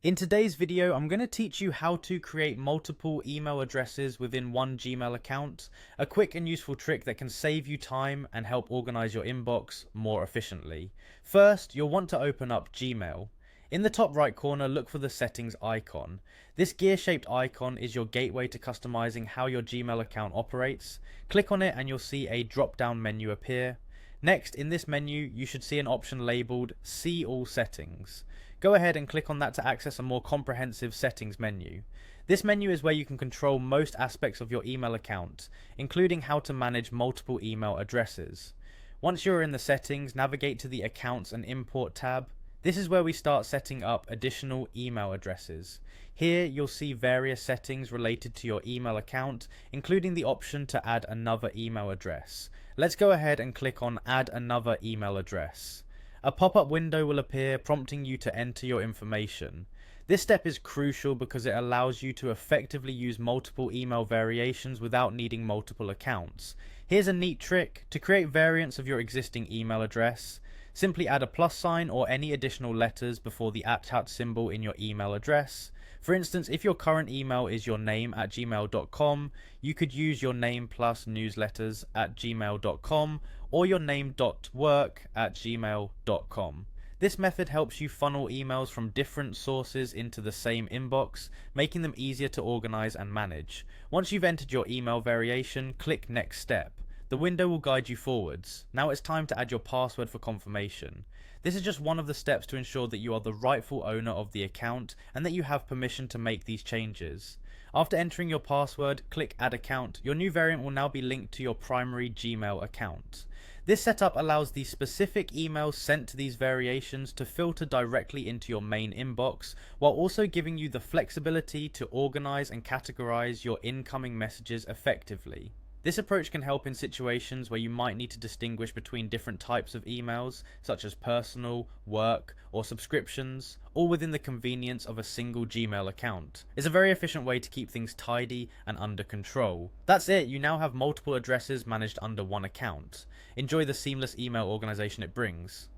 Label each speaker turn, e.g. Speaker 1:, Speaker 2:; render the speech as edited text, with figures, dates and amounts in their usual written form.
Speaker 1: In today's video, I'm going to teach you how to create multiple email addresses within one Gmail account, a quick and useful trick that can save you time and help organize your inbox more efficiently. First, you'll want to open up Gmail. In the top right corner, look for the settings icon. This gear-shaped icon is your gateway to customizing how your Gmail account operates. Click on it and you'll see a drop-down menu appear. Next, in this menu, you should see an option labeled See All Settings. Go ahead and click on that to access a more comprehensive settings menu. This menu is where you can control most aspects of your email account, including how to manage multiple email addresses. Once you're in the settings, navigate to the Accounts and Import tab. This is where we start setting up additional email addresses. Here you'll see various settings related to your email account, including the option to add another email address. Let's go ahead and click on Add Another Email Address. A pop-up window will appear prompting you to enter your information. This step is crucial because it allows you to effectively use multiple email variations without needing multiple accounts. Here's a neat trick to create variants of your existing email address. Simply add a plus sign or any additional letters before the @ symbol in your email address. For instance, if your current email is your name@gmail.com, you could use your name plus newsletters@gmail.com or your name.work@gmail.com. This method helps you funnel emails from different sources into the same inbox, making them easier to organize and manage. Once you've entered your email variation, click Next Step. The window will guide you forwards. Now it's time to add your password for confirmation. This is just one of the steps to ensure that you are the rightful owner of the account and that you have permission to make these changes. After entering your password, click Add Account. Your new variant will now be linked to your primary Gmail account. This setup allows the specific emails sent to these variations to filter directly into your main inbox, while also giving you the flexibility to organize and categorize your incoming messages effectively. This approach can help in situations where you might need to distinguish between different types of emails, such as personal, work, or subscriptions, all within the convenience of a single Gmail account. It's a very efficient way to keep things tidy and under control. That's it, you now have multiple addresses managed under one account. Enjoy the seamless email organization it brings.